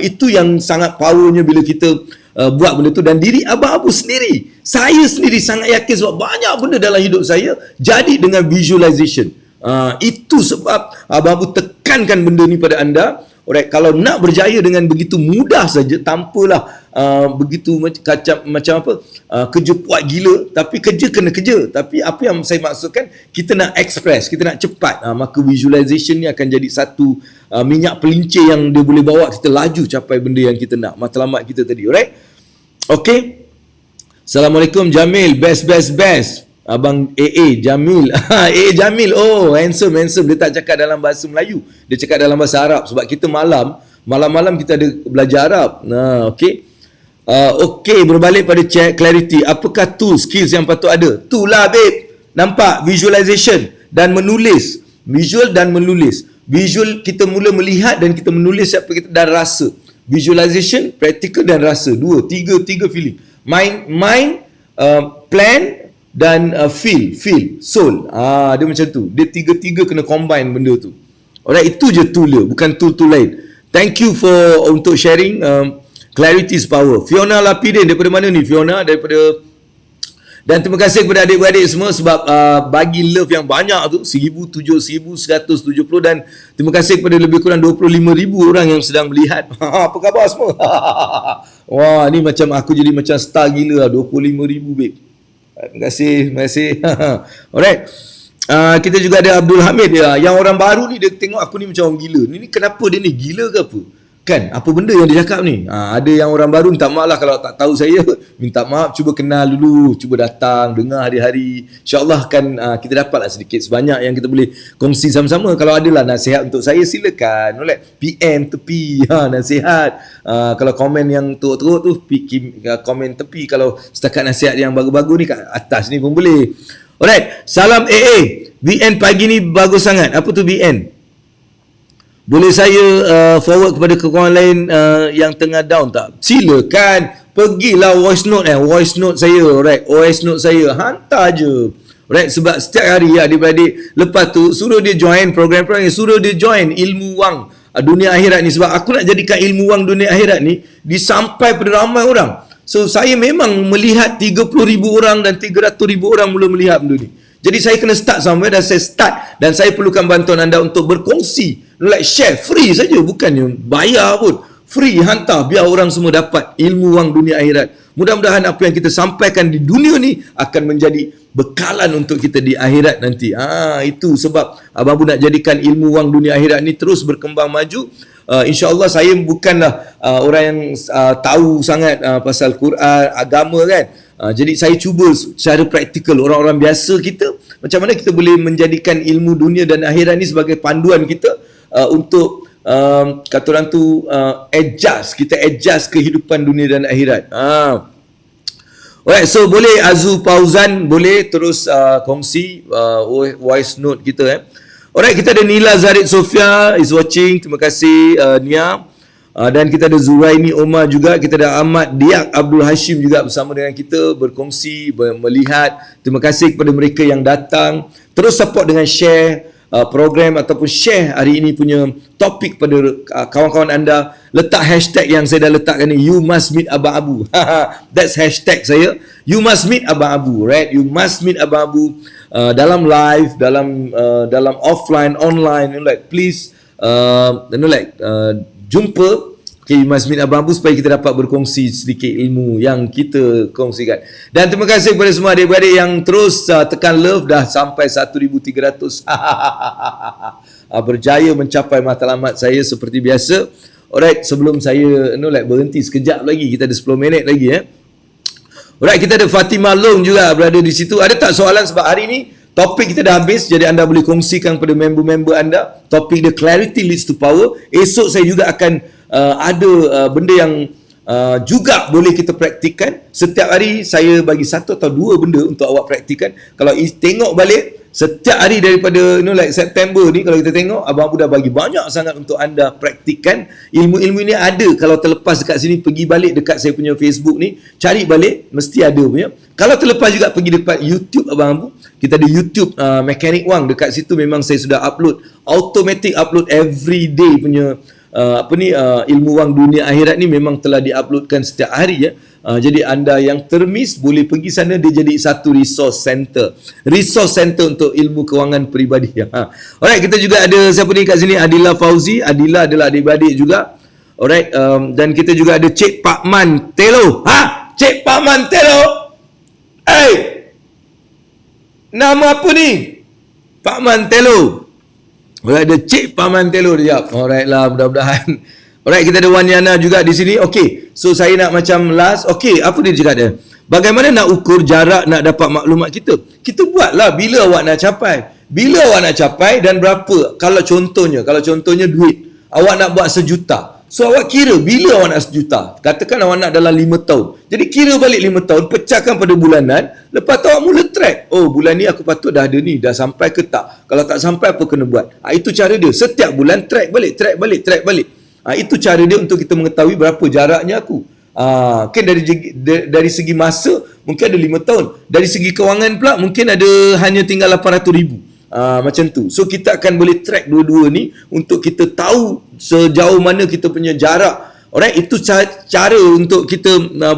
Itu yang sangat powernya bila kita buat benda tu. Dan diri Abang Abu sendiri, saya sendiri sangat yakin sebab banyak benda dalam hidup saya jadi dengan visualization. Itu sebab Abang Abu tekankan benda ni pada anda. Alright, kalau nak berjaya dengan begitu mudah saja, tanpalah begitu macam apa, kerja kuat gila, tapi kerja kena kerja. Tapi apa yang saya maksudkan, kita nak express, kita nak cepat, maka visualization ni akan jadi satu minyak pelincir yang dia boleh bawa kita laju capai benda yang kita nak, matlamat kita tadi. Alright, okay. Assalamualaikum Jamil, best. Abang AA Jamil. AA Jamil, oh handsome. Dia tak cakap dalam bahasa Melayu, dia cakap dalam bahasa Arab. Sebab kita malam kita ada belajar Arab. Okay. Okay, berbalik pada clarity. Apakah tools, skills yang patut ada? Itulah babe, nampak, visualization dan menulis. Visual dan menulis. Visual, kita mula melihat dan kita menulis apa kita dan rasa. Visualization, practical dan rasa. Tiga feeling. Mind, plan dan feel, soul. Dia macam tu. Dia tiga-tiga kena combine benda tu. Alright, itu je tool dia, bukan tool lain. Thank you untuk sharing. Clarity is power. Fiona Lapidin, daripada mana ni Fiona? Dan terima kasih kepada adik-beradik semua sebab bagi love yang banyak tu, 1170 dan terima kasih kepada lebih kurang 25,000 orang yang sedang melihat. Apa khabar semua? Wah, ni macam aku jadi macam star gila lah, 25,000 babe. Terima kasih. Alright. Kita juga ada Abdul Hamid, yang orang baru ni, dia tengok aku ni macam orang gila. Ni kenapa dia ni gila ke apa? Kan, apa benda yang dia cakap ni? Ada yang orang baru, minta maaf lah kalau tak tahu saya. Minta maaf, cuba kenal dulu, cuba datang, dengar hari-hari. InsyaAllah kan kita dapatlah sedikit sebanyak yang kita boleh kongsi sama-sama. Kalau adalah nasihat untuk saya, silakan. PM tepi, nasihat. Kalau komen yang teruk-teruk tu, komen tepi. Kalau setakat nasihat yang bagus-bagus ni kat atas ni pun boleh. Alright, salam AA. VN pagi ni bagus sangat. Apa tu VN? Boleh saya forward kepada kawan lain yang tengah down tak? Silakan. Pergilah voice note saya. Alright, voice note saya. Hantar je. Alright, sebab setiap hari adik-beradik, lepas tu suruh dia join program-program ni, suruh dia join ilmu wang dunia akhirat ni. Sebab aku nak jadikan ilmu wang dunia akhirat ni disampai pada ramai orang. So saya memang melihat 30,000 orang dan 300,000 orang mula melihat benda ni. Jadi saya kena start somewhere, dan saya start, dan saya perlukan bantuan anda untuk berkongsi, share, free saja, bukannya bayar pun, free, hantar biar orang semua dapat ilmu wang dunia akhirat. Mudah-mudahan apa yang kita sampaikan di dunia ni akan menjadi bekalan untuk kita di akhirat nanti. Itu sebab Abang Abu nak jadikan ilmu wang dunia akhirat ni terus berkembang maju. InsyaAllah saya bukanlah orang yang tahu sangat pasal Quran, agama kan. Jadi saya cuba secara praktikal, orang-orang biasa kita, macam mana kita boleh menjadikan ilmu dunia dan akhirat ni sebagai panduan kita untuk kata orang tu kita adjust kehidupan dunia dan akhirat. Alright, so boleh Azu Fauzan boleh terus kongsi voice note kita. Alright, kita ada Nila Zarid Sofia is watching. Terima kasih Nia. Dan kita ada Zuraini Omar juga, kita ada Ahmad Diak Abdul Hashim juga bersama dengan kita, berkongsi, melihat. Terima kasih kepada mereka yang datang. Terus support dengan share program ataupun share hari ini punya topik pada kawan-kawan anda. Letak hashtag yang saya dah letakkan ni, you must meet Abang Abu. That's hashtag saya, you must meet Abang Abu, right? You must meet Abang Abu dalam live, dalam offline, online, like please jumpa. Okay, you must meet Abang Abu supaya kita dapat berkongsi sedikit ilmu yang kita kongsikan. Dan terima kasih kepada semua adik-beradik yang terus tekan love, dah sampai 1,300. Berjaya mencapai matlamat saya seperti biasa. Alright, sebelum saya berhenti sekejap lagi, kita ada 10 minit lagi ya. Alright, kita ada Fatimah Long juga berada di situ. Ada tak soalan, sebab hari ni topik kita dah habis, jadi anda boleh kongsikan kepada member-member anda. Topik the clarity leads to power. Esok saya juga akan ada benda yang juga boleh kita praktikkan. Setiap hari saya bagi 1 atau 2 benda untuk awak praktikkan. Kalau tengok balik setiap hari daripada September ni, kalau kita tengok, Abang Abu dah bagi banyak sangat untuk anda praktikkan. Ilmu-ilmu ni ada, kalau terlepas dekat sini, pergi balik dekat saya punya Facebook ni, cari balik, mesti ada punya. Kalau terlepas juga, pergi dekat YouTube Abang Abu. Kita ada YouTube Mechanic Wang, dekat situ memang saya sudah upload, automatic upload every day punya ilmu wang dunia akhirat ni memang telah diuploadkan setiap hari ya. Jadi anda yang termiss boleh pergi sana, dia jadi satu resource center untuk ilmu kewangan peribadi. Alright, kita juga ada siapa ni kat sini, Adila Fauzi. Adila adalah adik-beradik juga. Alright, dan kita juga ada Cik Pak Man Telo. Cik Pak Man Telo. Nama apa ni? Pak Man Telo. Alright, ada Cik Paman Telo dia. Alright lah, mudah-mudahan. Alright, kita ada Wan Yana juga di sini. Okay, so saya nak macam last. Okay, apa dia cakap dia? Bagaimana nak ukur jarak nak dapat maklumat kita? Kita buatlah bila awak nak capai. Bila awak nak capai dan berapa. Kalau contohnya duit. Awak nak buat 1 juta. So awak kira bila awak nak 1 juta. Katakan awak nak dalam 5 tahun. Jadi kira balik 5 tahun, pecahkan pada bulanan. Lepas tu awak mula track. Oh, bulan ni aku patut dah ada ni, dah sampai ke tak? Kalau tak sampai, apa kena buat? Itu cara dia. Setiap bulan track balik. Itu cara dia untuk kita mengetahui berapa jaraknya aku. Kan dari segi masa mungkin ada 5 tahun. Dari segi kewangan pula mungkin ada hanya tinggal 800,000. Macam tu. So kita akan boleh track dua-dua ni untuk kita tahu sejauh mana kita punya jarak. Alright, itu cara untuk kita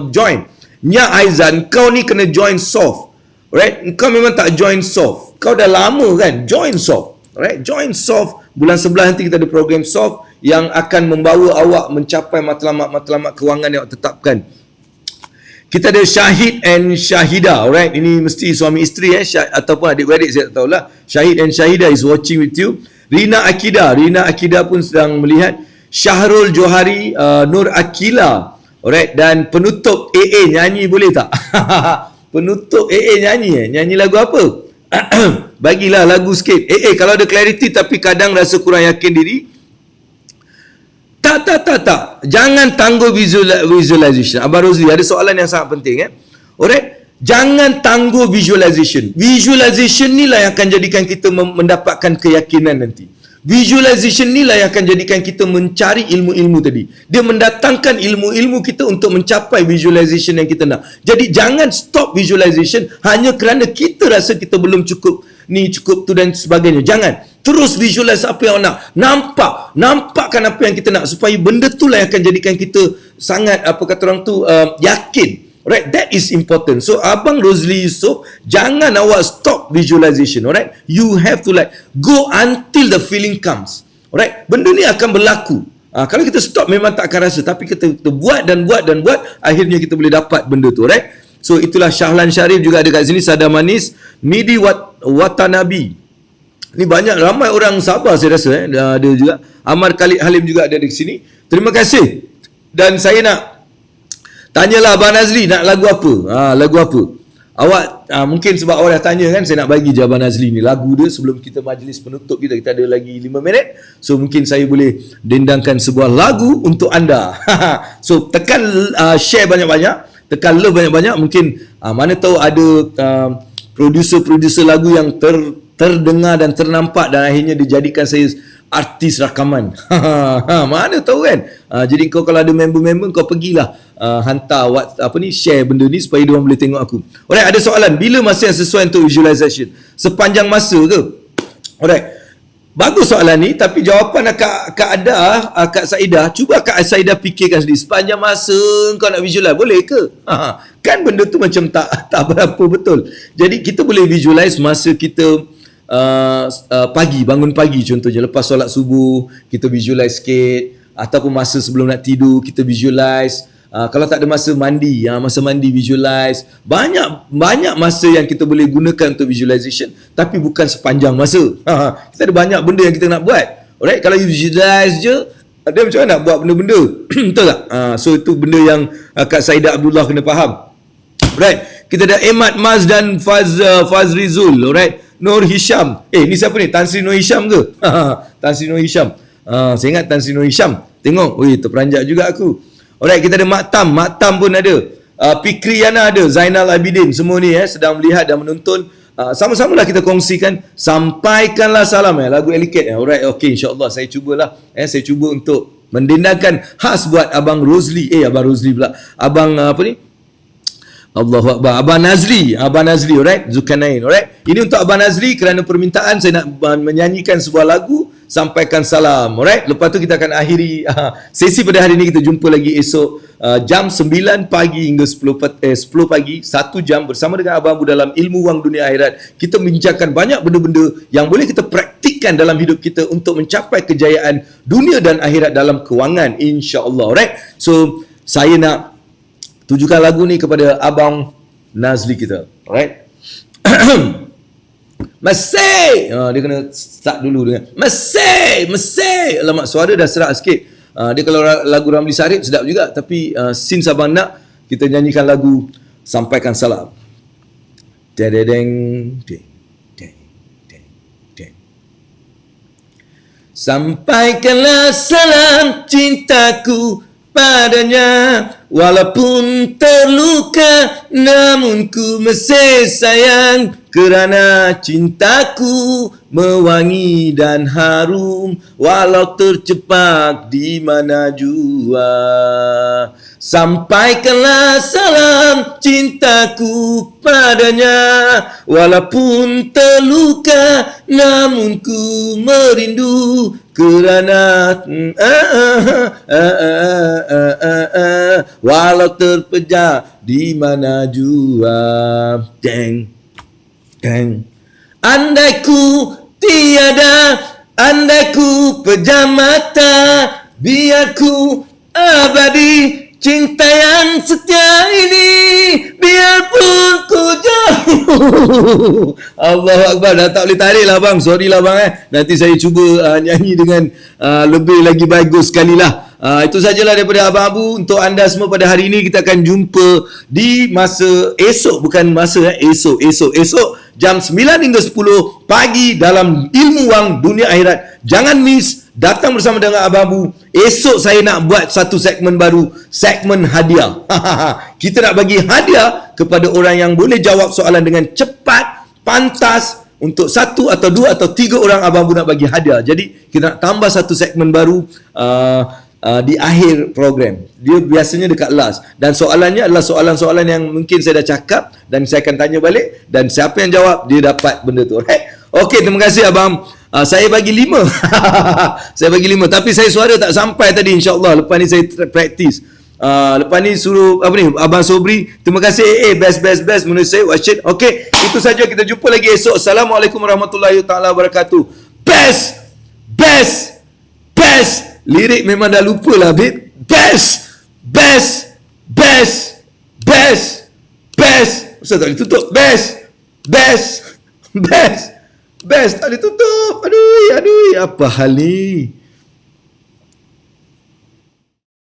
join. Nya Aizan, kau ni kena join soft. Alright, kau memang tak join soft. Kau dah lama kan join soft. Alright, join soft. Bulan 11 nanti kita ada program soft yang akan membawa awak mencapai matlamat-matlamat kewangan yang awak tetapkan. Kita ada Syahid and Syahida. Alright, ini mesti suami isteri ataupun adik-beradik, saya tak tahulah. Syahid and Syahida is watching with you. Rina Akida pun sedang melihat. Syahrul Johari, Nur Akila. Alright, dan penutup AA nyanyi boleh tak? Penutup AA nyanyi lagu apa? Bagilah lagu sikit. Kalau ada clarity tapi kadang rasa kurang yakin diri. Tak. Jangan tangguh visualization. Abang Rozli, ada soalan yang sangat penting. Alright. Jangan tangguh visualization. Visualization ni lah yang akan jadikan kita mendapatkan keyakinan nanti. Visualization ni lah yang akan jadikan kita mencari ilmu-ilmu tadi. Dia mendatangkan ilmu-ilmu kita untuk mencapai visualization yang kita nak. Jadi jangan stop visualization hanya kerana kita rasa kita belum cukup tu dan sebagainya. Jangan. Terus visualize apa yang nak. Nampakkan apa yang kita nak, supaya benda tu lah yang akan jadikan kita sangat, yakin. Alright, that is important. So Abang Rozli Yusof, jangan awak stop visualization. Alright, you have to go until the feeling comes. Alright, benda ni akan berlaku. Kalau kita stop memang tak akan rasa, tapi kita buat, akhirnya kita boleh dapat benda tu. Alright, so itulah Syahlan Syarif juga ada kat sini. Sada Manis, Midi Watanabi. Ni ramai orang Sabah saya rasa. Ada juga Amar Khalid Halim juga ada di sini. Terima kasih. Dan saya nak tanyalah Abang Nazli nak lagu apa? Lagu apa? Awak mungkin sebab awak dah tanya kan, saya nak bagi je Abang Nazli ni lagu dia sebelum kita majlis penutup kita. Kita ada lagi 5 minit. So mungkin saya boleh dendangkan sebuah lagu untuk anda. So tekan share banyak-banyak, tekan love banyak-banyak. Mungkin mana tahu ada producer lagu yang terdengar dan ternampak dan akhirnya dijadikan saya artis rakaman. Mana tahu kan. Jadi kau kalau ada member-member, kau pergilah hantar share benda ni supaya diorang boleh tengok aku. Alright, ada soalan, bila masa yang sesuai untuk visualization? Sepanjang masa ke? Alright, bagus soalan ni, tapi jawapan Kak Ada, Kak Saidah, cuba Kak Saidah fikirkan sendiri. Sepanjang masa kau nak visualize, boleh ke? Kan benda tu macam tak berapa betul. Jadi kita boleh visualize masa kita pagi, bangun pagi contohnya, lepas solat subuh kita visualize sikit, ataupun masa sebelum nak tidur kita visualize. Kalau tak ada masa mandi, masa mandi visualize. Banyak masa yang kita boleh gunakan untuk visualization, tapi bukan sepanjang masa. Kita ada banyak benda yang kita nak buat. Alright, kalau you visualize je, dia macam mana nak buat benda-benda? Betul tak? So itu benda yang Kak Saidah Abdullah kena faham. Alright, kita ada Ahmad Maz dan Fazri Zul. Alright, Nur Hisham. Ni siapa ni? Tan Sri Nur Hisham ke? Tan Sri Nur Hisham. Saya ingat Tan Sri Nur Hisham. Tengok, terperanjat juga aku. Alright, kita ada Mak Tam pun ada. Fikri Yana ada, Zainal Abidin, semua ni sedang melihat dan menonton. Sama-samalah kita kongsikan. Sampaikanlah salam lagu Eliket. Alright, okey, insya-Allah saya cubalah. Saya cuba untuk mendendangkan khas buat Abang Rosli. Abang Rosli pula. Abang Allahu Akbar. Abang Nazri, alright, Zulkarnain, alright. Ini untuk Abang Nazri, kerana permintaan saya nak menyanyikan sebuah lagu, sampaikan salam, alright. Lepas tu kita akan akhiri sesi pada hari ini. Kita jumpa lagi esok jam 9 pagi hingga 10 pagi, 1 jam bersama dengan Abang Abu dalam Ilmu Wang Dunia Akhirat. Kita membincangkan banyak benda-benda yang boleh kita praktikkan dalam hidup kita untuk mencapai kejayaan dunia dan akhirat dalam kewangan, insya-Allah, alright. So saya nak tujukan lagu ni kepada Abang Nazli kita. Alright. Masih. Dia kena start dulu dengan Masih. Alamak, suara dah serak sikit. Dia kalau lagu Ramli Sarip sedap juga. Tapi since abang nak, kita nyanyikan lagu Sampaikan Salam. Dedeng, deng, deng, deng, deng. Sampaikanlah salam cintaku padanya, walaupun terluka, namun ku masih sayang, kerana cintaku mewangi dan harum, walau tercepat di mana jua. Sampaikanlah salam cintaku padanya, walaupun terluka, namun ku merindu, kerana walau terpejam di mana jua. Deng, deng. Andai ku tiada, andai ku pejam mata, biar ku abadi cinta yang setia ini, biarpun ku jauh. Allahu Akbar. Dah tak boleh tarik lah bang. Sorry lah bang. Nanti saya cuba nyanyi dengan lebih lagi bagus sekali lah. Itu sajalah daripada Abang Abu untuk anda semua pada hari ini. Kita akan jumpa di masa esok, bukan masa esok jam 9 hingga 10 pagi dalam Ilmu Wang Dunia Akhirat. Jangan miss. Datang bersama dengan Abang Abu. Esok saya nak buat satu segmen baru, segmen hadiah. Kita nak bagi hadiah kepada orang yang boleh jawab soalan dengan cepat, pantas. Untuk 1 atau 2 atau 3 orang Abang Abu nak bagi hadiah. Jadi kita nak tambah satu segmen baru di akhir program. Dia biasanya dekat last. Dan soalannya adalah soalan-soalan yang mungkin saya dah cakap dan saya akan tanya balik, dan siapa yang jawab dia dapat benda tu. Alright? Okey, terima kasih Abang. Saya bagi 5. Saya bagi 5, tapi saya suara tak sampai tadi, insya-Allah. Lepas ni saya praktis. Lepas ni suruh Abang Sobri. Terima kasih best menurut saya Washid. Okey, itu saja, kita jumpa lagi esok. Assalamualaikum warahmatullahi taala wabarakatuh. Best. Lirik memang dah lupa lah babe. Best. Ustaz tak boleh tutup. Best. Tak boleh tutup. Aduh, apa hal ni?